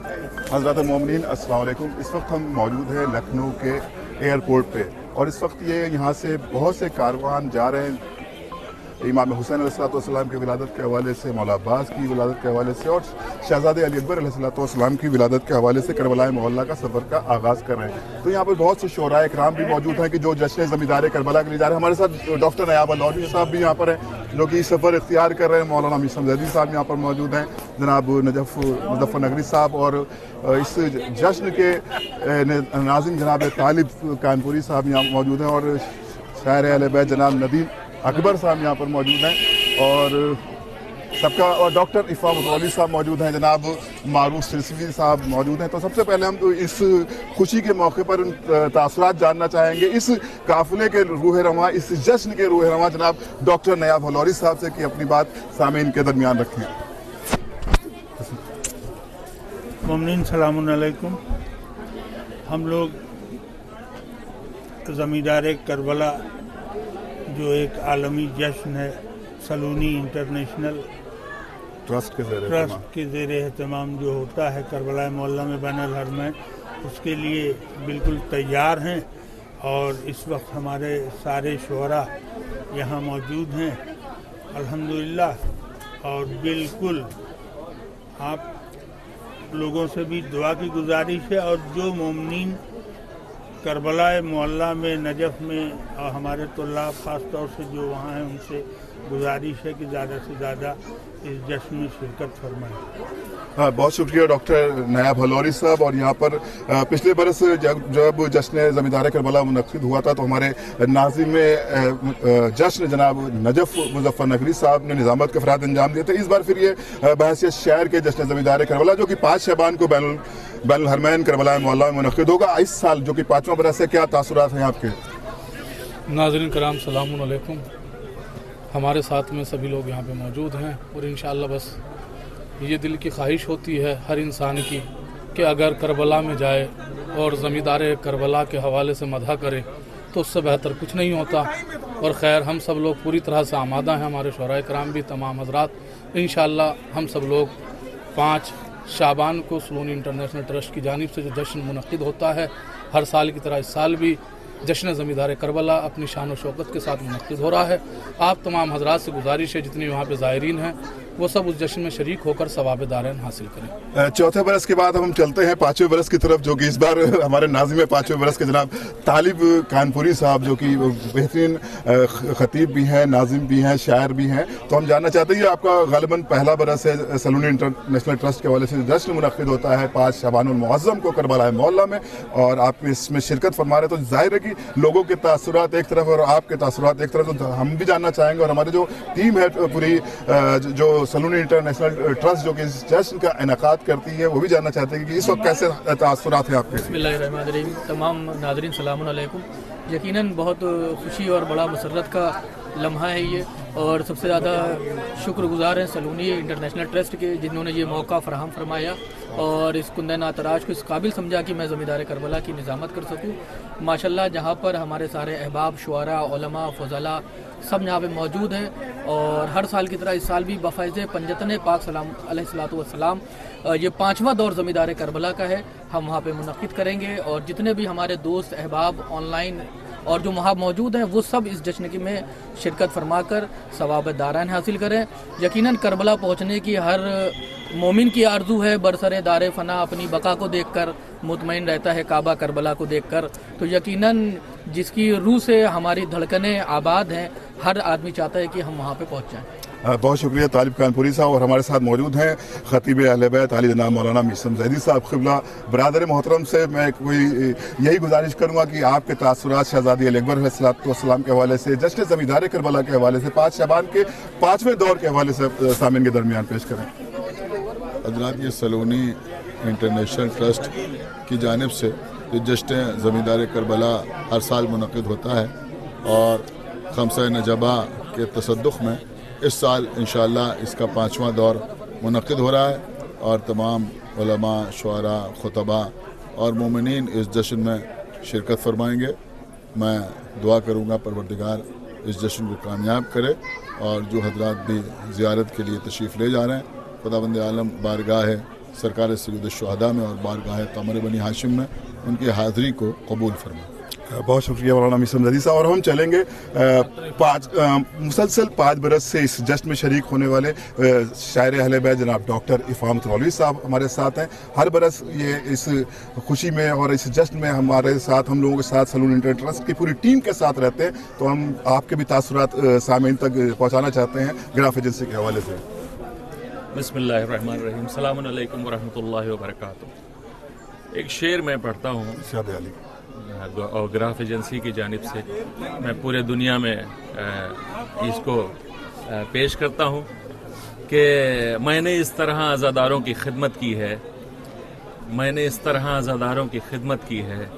हज़रात मोमिनीन अस्सलाम वालेकुम। इस वक्त हम मौजूद हैं लखनऊ के एयरपोर्ट पे और इस वक्त ये यहाँ से बहुत से कारवान जा रहे हैं इमाम हुसैन अलैहिस्सलाम की विलादत के हवाले से, मौला अब्बास की विलादत के हवाले से और शहज़ादे अली अकबर अलैहिस्सलाम की विलादत के हवाले से करबला मोहल्ला का सफ़र का आगाज़ कर रहे हैं। तो यहाँ पर बहुत से शोरा इकराम भी मौजूद हैं कि जो जश्न ज़मींदार करबला के लिए जा रहे हैं। हमारे साथ डॉक्टर नयाब लौरी साहब भी यहाँ पर हैं जो कि सफ़र इख्तियार कर रहे हैं। मौलाना मीसम जैदी साहब यहाँ पर मौजूद हैं, जनाब नजफ़ मुज़फ़्फ़र नगरी साहब और इस जश्न के नाज़िम जनाब तालिब कानपुरी साहब यहाँ मौजूद हैं और शायर अहले बैत जनाब नदीम अकबर साहब यहाँ पर मौजूद हैं और सबका और डॉक्टर इफ़ाम मौलवी साहब मौजूद हैं, जनाब मारूफ सिलसिली साहब मौजूद हैं। तो सबसे पहले हम तो इस खुशी के मौके पर उन तासुरात जानना चाहेंगे इस काफ़िले के रूह रवां, इस जश्न के रूह रवां जनाब डॉक्टर नयाब लौरी साहब से कि अपनी बात सामीन के दरमियान रखें। मोमिनीन सलामुन अलैकुम। हम लोग ज़मींदार करबला जो एक आलमी जश्न है सलूनी इंटरनेशनल ट्रस्ट के ज़ेर एहतमाम जो होता है करबला मोहल्ला में बनल हरमैन, उसके लिए बिल्कुल तैयार हैं और इस वक्त हमारे सारे शुअरा यहाँ मौजूद हैं अल्हम्दुलिल्लाह। और बिल्कुल आप लोगों से भी दुआ की गुजारिश है और जो मोमिनीन करबला मोहल्ला में नजफ़ में और हमारे तुल्लाब ख़ास तौर से जो वहाँ हैं उनसे गुजारिश है कि ज़्यादा से ज़्यादा इस जश्न में शिरकत फरमाएं। हाँ, बहुत शुक्रिया डॉक्टर नयाब लौरी साहब। और यहाँ पर पिछले बरस जब जश्न ज़मींदार करबला मुनक़िद हुआ था तो हमारे नाज़िम जश्न जनाब नजफ़ मुज़फ़्फ़र नगरी साहब ने निज़ामत के फ़राद अंजाम दिए थे। इस बार फिर ये बहैसियत शहर के जश्न ज़मींदार करबला जो कि 5 शबान को बैनुल हरमैन करबला मोहल्ला में मुनक़िद होगा, इस साल जो कि 5वां बरस है, क्या तासुरात हैं आपके? नाज़रीन कराम सलामुन अलैकुम। हमारे साथ में सभी लोग यहाँ पे मौजूद हैं और इंशाअल्लाह बस ये दिल की ख्वाहिश होती है हर इंसान की कि अगर करबला में जाए और ज़मींदार करबला के हवाले से मदह करे तो उससे बेहतर कुछ नहीं होता। और ख़ैर हम सब लोग पूरी तरह से आमादा हैं, हमारे शोरा कराम भी, तमाम हज़रात। इंशाअल्लाह हम सब लोग 5 शाबान को सलूनी इंटरनेशनल ट्रस्ट की जानिब से जो जश्न मुनक़िद होता है हर साल की तरह इस साल भी जश्न ज़मींदार करबला अपनी शान और शौकत के साथ मुनक़िद हो रहा है। आप तमाम हज़रात से गुजारिश है जितनी वहाँ पे ज़ायरीन हैं वो सब उस जश्न में शरीक होकर सवाब दारैन हासिल करें। चौथे बरस के बाद हम चलते हैं 5वें बरस की तरफ, जो कि इस बार हमारे नाज़िम 5वें बरस के जनाब तालिब कानपुरी साहब जो कि बेहतरीन ख़तीब भी हैं, नाज़िम भी हैं, शायर भी हैं। तो हम जानना चाहते हैं आपका ग़ालिबन पहला बरस है सलूनी इंटरनेशनल ट्रस्ट के हवाले से जश्न मुनक़िद होता है 5 शबानुल मुअज़्ज़म को करबला मोहल्ला में और आप इसमें शिरकत फरमा रहे, तो ज़ाहिर है कि लोगों के तासुरात एक तरफ और आपके तासुरात एक तरफ। तो हम भी जानना चाहेंगे और हमारी जो टीम है पूरी जो सलूनी इंटरनेशनल ट्रस्ट जो कि इस जश्न का इनेकाद करती है वो भी जानना चाहते हैं कि इस वक्त कैसे तासुरात हैं आपके? बिस्मिल्लाहिर्रहमानिर्रहीम। तमाम नाज़रीन सलामुन अलैकुम। यकीनन बहुत खुशी और बड़ा मसरत का लम्हा है ये और सबसे ज़्यादा शुक्रगुजार हैं सलूनी इंटरनेशनल ट्रस्ट के जिन्होंने ये मौका फ़राहम फरमाया और इस कुंदन आतराज को इस काबिल समझा कि मैं ज़मींदार करबला की निज़ामत कर सकूँ। माशाल्लाह जहाँ पर हमारे सारे अहबाब, शुआरा, उलमा, फज़ला सब यहाँ पे मौजूद हैं और हर साल की तरह इस साल भी बफ़ैज़ पंजतन पाक सलाम अलैहिस्सलातु वस्सलाम ये 5वां दौर ज़मींदार करबला का है, हम वहाँ पे मुनक़िद करेंगे और जितने भी हमारे दोस्त अहबाब ऑनलाइन और जो वहाँ मौजूद हैं वो सब इस जश्न की में शिरकत फरमा कर सवाब दारैन हासिल करें। यकीनन करबला पहुँचने की हर मोमिन की आरजू है, बरसरे दारे फना अपनी बका को देखकर मुतमईन रहता है काबा करबला को देखकर। तो यकीनन जिसकी रूह से हमारी धड़कनें आबाद हैं हर आदमी चाहता है कि हम वहाँ पे पहुँच जाएँ। बहुत शुक्रिया तालिब कानपुरी साहब। और हमारे साथ मौजूद हैं ख़तीब अहले बैत आली जनाब मौलाना मीसम जैदी साहब। क़िबला बरादर मोहतरम से मैं कोई यही गुजारिश करूँगा कि आपके तासुरात शहज़ादी अली अकबर अलैहिस्सलाम के हवाले से, जश्न ज़मींदार करबला के हवाले से, 5 शबान के 5वें दौर के हवाले से सामीन के दरमियान पेश करें। हज़रात, ये सलूनी इंटरनेशनल ट्रस्ट की जानिब से ये जश्न ज़मींदार करबला हर साल मुनक़िद होता है और खमसा नजबा के तसद्दुक़ में इस साल इंशाअल्लाह इसका 5वां दौर मुनक़िद हो रहा है और तमाम उलमा, शुआरा, खुतबा और मोमिनीन इस जश्न में शिरकत फरमाएंगे। मैं दुआ करूँगा परवरदिगार इस जश्न को कामयाब करे और जो हज़रात भी ज़ियारत के लिए तशरीफ़ ले जा रहे हैं खुदावंद आलम बारगाह सरकार सैयद शुहदा में और बारगाह कमर बनी हाशिम में उनकी हाज़िरी को कबूल फरमाए। बहुत शुक्रिया मौलाना मिसम रज़ी साहब। और हम चलेंगे मुसलसल 5 बरस से इस जश्न में शरीक होने वाले शायर अहले बैत जनाब डॉक्टर इफ़ा मतरौली साहब हमारे साथ हैं। हर बरस ये इस खुशी में और इस जश्न में हमारे साथ, हम लोगों के साथ सलूनी इंटरनेट ट्रस्ट की पूरी टीम के साथ रहते हैं। तो हम आपके भी तासुरात सामीन तक पहुँचाना चाहते हैं ग्राफ एजेंसी के हवाले से। बिस्मिल्लाहिर्रहमानिर्रहीम, अस्सलामु अलैकुम वरहमतुल्लाहि वबरकातुहू। एक शेर मैं पढ़ता हूँ और ग्राफ एजेंसी की जानिब से मैं पूरे दुनिया में इसको पेश करता हूँ कि मैंने इस तरह अज़ादारों की खिदमत की है, मैंने इस तरह अज़ादारों की खिदमत की है,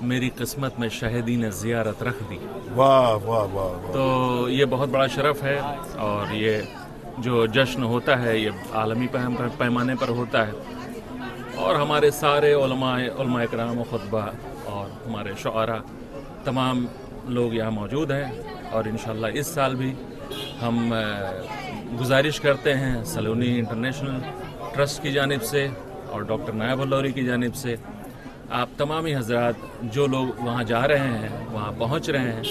मेरी किस्मत में शहीदी ने ज़ियारत रख दी। वाह वाह वाह। तो ये बहुत बड़ा शरफ़ है और ये जो जश्न होता है ये आलमी पैमाने पर होता है और हमारे सारे उलमाए किराम खुतबा और हमारे शुआरा तमाम लोग यहाँ मौजूद हैं। और इंशाअल्लाह इस साल भी हम गुजारिश करते हैं सलूनी इंटरनेशनल ट्रस्ट की जानिब से और डॉक्टर नायब अल्लौरी की जानिब से, आप तमामी हजरात जो लोग वहाँ जा रहे हैं, वहाँ पहुँच रहे हैं,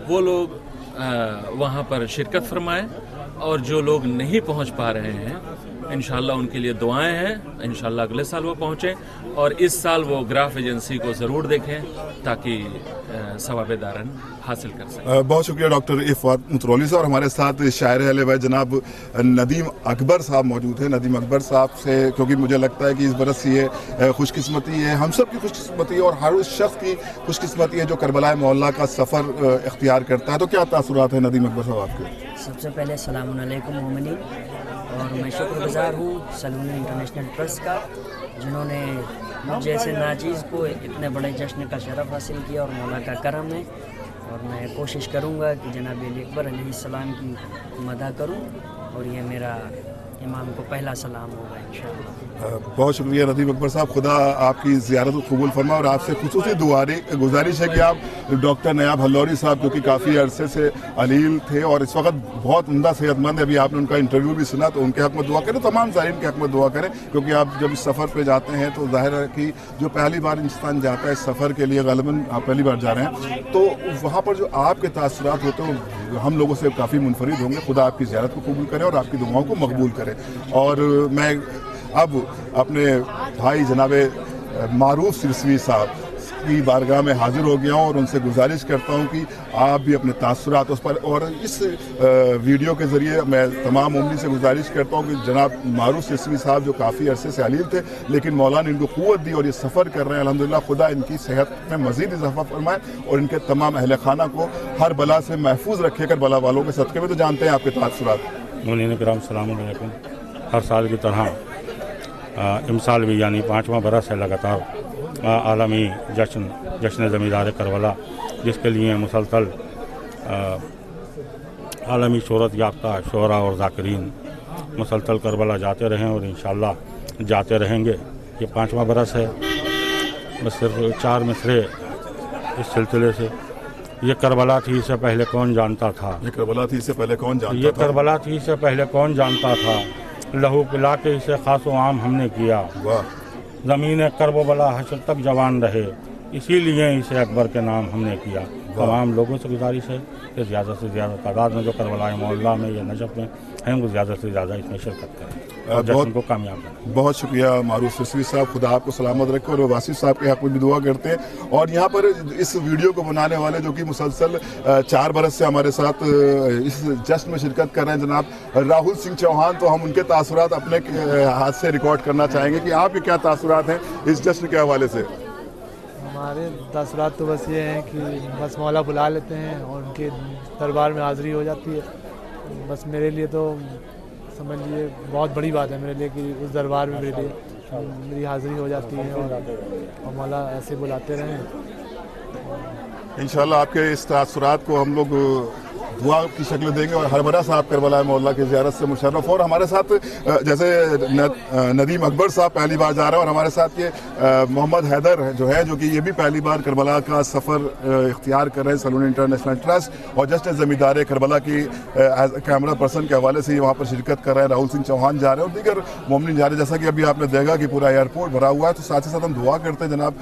वो लोग वहाँ पर शिरकत फरमाएँ और जो लोग नहीं पहुँच पा रहे हैं इंशाअल्लाह उनके लिए दुआएं हैं। इंशाअल्लाह अगले साल वो पहुँचें और इस साल वो ग्राफ एजेंसी को ज़रूर देखें ताकि सवाब दारन हासिल कर सकें। बहुत शुक्रिया डॉक्टर इफ़ा मतरौली साहब। और हमारे साथ शायर अहले बैत जनाब नदीम अकबर साहब मौजूद हैं। नदीम अकबर साहब से, क्योंकि मुझे लगता है कि इस बरस ये खुशकिस्मती है, हम सब की खुशकिस्मती है और हर उस शख्स की खुशकिस्मती है जो करबला मोहल्ला का सफ़र इख्तियार करता है। तो क्या तासुरात है नदीम अकबर साहब आपके? सबसे पहले अस्सलामु अलैकुम मोमिनीन, और मैं शुक्रगुज़ार हूँ सलूनी इंटरनेशनल ट्रस्ट का जिन्होंने मुझ जैसे नाचीज़ को इतने बड़े जश्न का शरफ़ हासिल किया और मौला का करम है। और मैं कोशिश करूँगा कि जनाब अली अकबर अलैहिस्सलाम की मदह करूँ और ये मेरा इमाम को पहला सलाम होगा इंशाअल्लाह। बहुत शुक्रिया नदीम अकबर साहब, खुदा आपकी ज़ियारत को कबूल फरमा। और आपसे खुसूसी गुजारिश है कि आप डॉक्टर नायब अल्लौरी साहब जो कि काफ़ी अरसे से अलील थे और इस वक्त बहुत उम्दा सेहतमंद है, अभी आपने उनका इंटरव्यू भी सुना, तो उनके हक़ में दुआ करें, तमाम ज़ायरीन के हक़ में दुआ करें। क्योंकि आप जब इस सफ़र पर जाते हैं तो ज़ाहिर है कि जो पहली बार हिंदुस्तान जाता है इस सफ़र के लिए, ग़ालिबन आप पहली बार जा रहे हैं, तो वहाँ पर जो आपके तासुरात होते हैं हम लोगों से काफ़ी मुनफरिद होंगे। खुदा आपकी ज़ियारत को कबूल करें और आपकी दुआओं को मकबूल करें। और मैं अब अपने भाई जनाबे मारूफ सिरसवी साहब की बारगाह में हाजिर हो गया हूँ और उनसे गुजारिश करता हूँ कि आप भी अपने तासुरात उस पर, और इस वीडियो के ज़रिए मैं तमाम उम्मी से गुजारिश करता हूँ कि जनाब मारूफ सिरसवी साहब जो काफ़ी अरसे से अलील थे लेकिन मौला ने इनको क़ुव्वत दी और ये सफ़र कर रहे हैं, अल्हम्दुलिल्लाह खुदा इनकी सेहत में मज़ीद इजाफ़ा फरमाए और इनके तमाम अहल खाना को हर बला से महफूज रखे कर बला वालों के सदक़े में। तो जानते हैं आपके तासुरात। मुनीन किराम सलाम अलैकुम। हर साल की तरह इमसाल भी यानी 5वां बरस है लगातार आलमी जश्न ज़मींदार करबला, जिसके लिए मुसलसल आलमी शोहरत याफ्ता शोहरा और ज़ाकिरीन मुसलसल करबला जाते रहें और इंशाअल्लाह जाते रहेंगे। ये 5वां बरस है। बस सिर्फ 4 मिसरे इस सिलसिले से। ये करबला थी, इससे पहले कौन जानता था? ये करबला थी, इससे पहले कौन जानता था? ये करबला थी, इससे पहले कौन जानता था? लहू पिला के इसे खासो आम हमने किया। वाह। ज़मीन करबला हशर तक जवान रहे, इसीलिए इसे अकबर के नाम हमने किया। तमाम लोगों से गुजारिश है कि ज़्यादा से ज़्यादा तादाद में जो करबला मोहल्ला में या नजफ़ में हैं वो ज़्यादा से ज़्यादा इसमें शिरकत करें और जश्न को कामयाब करें। बहुत शुक्रिया मारूफ सिरसवी साहब, खुदा आपको सलामत रखे। और वासिफ साहब के हक़ में भी दुआ करते हैं। और यहाँ पर इस वीडियो को बनाने वाले जो कि मुसलसल 4 बरस से हमारे साथ इस जश्न में शिरकत कर रहे हैं जनाब राहुल सिंह चौहान, तो हम उनके तासुरात अपने हाथ से रिकॉर्ड करना चाहेंगे कि आपके क्या तासुरात हैं इस जश्न के हवाले से। हमारे तासुरात तो बस ये हैं कि बस मौला बुला लेते हैं और उनके दरबार में हाज़िरी हो जाती है। बस मेरे लिए तो समझ लीजिए बहुत बड़ी बात है मेरे लिए कि उस दरबार में मेरी हाज़िरी हो जाती है और मौला ऐसे बुलाते रहें। इंशाअल्लाह आपके इस तासुरात को हम लोग दुआ की शक्ल देंगे और हरभरा साहब करबला मोहल्ला की ज़ियारत से मुशर्रफ। और हमारे साथ जैसे नदीम अकबर साहब पहली बार जा रहे हैं और हमारे साथ ये मोहम्मद हैदर जो है, जो कि ये भी पहली बार करबला का सफ़र इख्तियार कर रहे हैं सलूनी इंटरनेशनल ट्रस्ट और जश्न ज़मींदार करबला की कैमरा पर्सन के हवाले से वहाँ पर शिरकत कर रहे हैं। राहुल सिंह चौहान जा रहे हैं और दीगर मोमिन जा रहे हैं। जैसा कि अभी आपने देखा कि पूरा एयरपोर्ट भरा हुआ है, तो साथ ही साथ हम दुआ करते हैं जनाब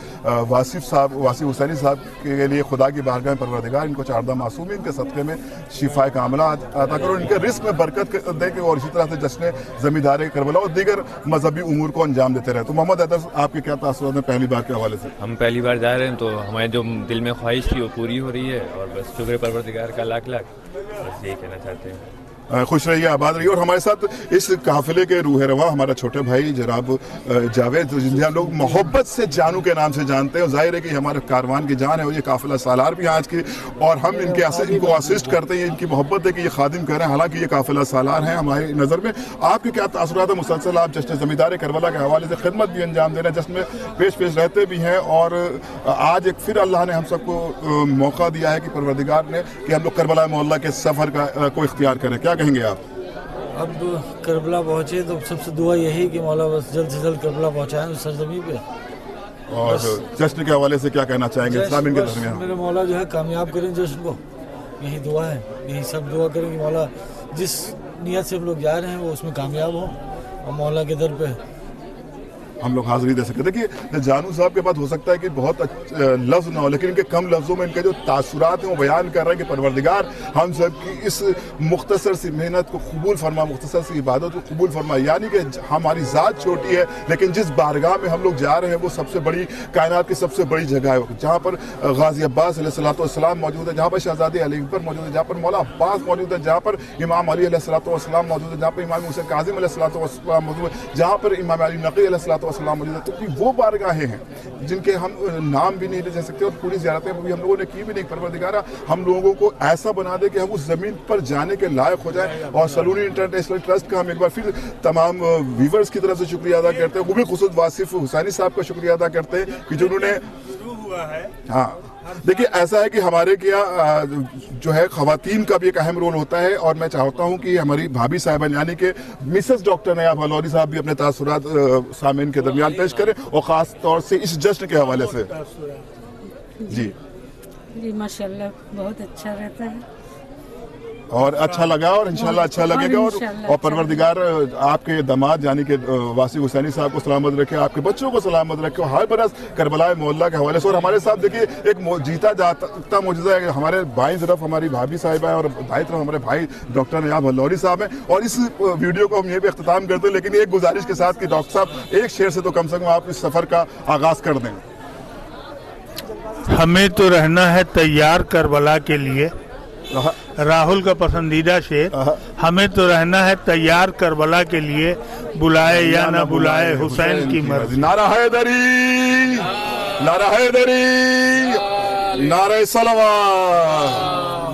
वासिफ हुसैनी साहब के लिए खुदा की बारगाह में परवरदिगार इनको चारदा मासूमीन के सदक़े में शिफाए कामिला अता करो, इनके रिस्क में बरकत दें और इसी तरह से जश्न ज़मींदार करबला और दीगर मजहबी उमूर को अंजाम देते रहे। तो मोहम्मद हैदर, आपके क्या तासुरात हैं पहली बार के हवाले से? हम पहली बार जा रहे हैं तो हमारे जो दिल में ख्वाहिश थी वो पूरी हो रही है और बस शुक्र परवरदिगार का लाख लाख, बस यही कहना चाहते हैं। खुश रहिए, आबाद रहिए। और हमारे साथ इस काफिले के रूह रवा हमारा छोटे भाई जनाब जावेद, जिन्हें हम लोग मोहब्बत से जानू के नाम से जानते हैं और जाहिर है कि हमारे कारवान की जान है और ये काफिला सालार भी आज की, और हम इनको असिस्ट करते हैं, इनकी मोहब्बत है कि ये खादिम कर रहे हैं, हालांकि ये काफिला सालार हैं हमारी नज़र में। आपके क्या तासुरात है? मुसलसल आप जश्न ज़मींदार करबला के हवाले से खिदमत भी अंजाम दे रहे हैं, जश्न में पेश रहते भी हैं और आज एक फिर अल्लाह ने हम सबको मौका दिया है कि परवरदिगार ने कि हम लोग करबला मोहल्ला के सफ़र को इख्तियार करें। क्या कहेंगे आप? अब करबला पहुँचे तो सबसे दुआ यही कि मौला बस जल्द से जल्द करबला पहुँचाएं उस सरजमी पे। और जश्न के हवाले से क्या कहना चाहेंगे इस्लाम के दरमियान? मेरे मौला जो है कामयाब करें जश्न को, यही दुआ है, यही सब दुआ करें कि मौला जिस नियत से हम लोग जा रहे हैं वो उसमें कामयाब हो और मौला के दर पे हम लोग हाजिरी दे सके। देखिए जानू साहब के पास हो सकता है कि बहुत लफ्ज़ ना हो, लेकिन इनके कम लफ्ज़ों में इनके जो तासुरात हैं वो बयान कर रहे हैं कि परवरदिगार हम सब की इस मुख्तसर सी मेहनत को कबूल फरमा, मुख्तसर सी इबादत को कबूल फरमा। यानी कि हमारी ज़ात छोटी है लेकिन जिस बारगाह में हम लोग जा रहे हैं वो सबसे बड़ी, कायनात की सबसे बड़ी जगह है, जहाँ पर गाजी अब्बास अलैहिस्सलाम मौजूद है, जहाँ पर शहज़ादे अली अकबर मौजूद है, जहाँ पर मौला अब्बास मौजूद है, जहाँ पर इमाम अली अलैहिस्सलाम मौजूद है, जहाँ पर इमाम हुसैन काज़िम अलैहिस्सलाम मौजूद है, जहाँ पर इमाम अली नक़ी अलैहिस्सलाम मौजूद है। तो वो बारगाहें हैं जिनके हम नाम भी नहीं ले सकते और पूरी ज़ियारतें भी हम लोगों ने की भी नहीं। परवरदिगारा हम लोगों को ऐसा बना दे कि हम उस ज़मीन पर जाने के लायक हो जाए। और सलूनी इंटरनेशनल ट्रस्ट का हम एक बार फिर तमाम व्यूवर्स की तरफ से शुक्रिया अदा करते हैं, वो भी खुसूस वासिफ हुसैनी साहब का शुक्रिया अदा करते हैं कि जिन्होंने, हाँ देखिए ऐसा है कि हमारे क्या जो है ख़वातीन का भी एक अहम रोल होता है और मैं चाहता हूं कि हमारी भाभी साहिबान यानी कि मिसेस डॉक्टर नयाब हलौरी साहब भी अपने तासुरात सामीन के दरमियान पेश करें और ख़ास तौर से इस जश्न के हवाले से। जी माशाल्लाह बहुत अच्छा रहता है और अच्छा लगा और इंशाल्लाह अच्छा लगेगा। और परवरदिगार आपके दामाद यानी कि वासिफ हुसैनी साहब को सलामत रखे, आपके बच्चों को सलामत रखे हर बरस करबला मोहल्ला के हवाले से। और हमारे साथ देखिए एक जीता जागता मौजूदा है, हमारे बाईं तरफ हमारी भाभी साहिबा है और दाईं तरफ हमारे भाई डॉक्टर नयाब हलौरी साहब हैं। और इस वीडियो को हम ये भी अख्तिताम करते हैं, लेकिन एक गुजारिश के साथ कि डॉक्टर साहब एक शेर से तो कम से कम आप इस सफ़र का आगाज़ कर दें। हमें तो रहना है तैयार करबला के लिए, राहुल का पसंदीदा शेर, हमें तो रहना है तैयार करबला के लिए, बुलाए या न बुलाए हुसैन की मर्जी। नारा हैदरी, नारा हैदरी, नारा सलवात।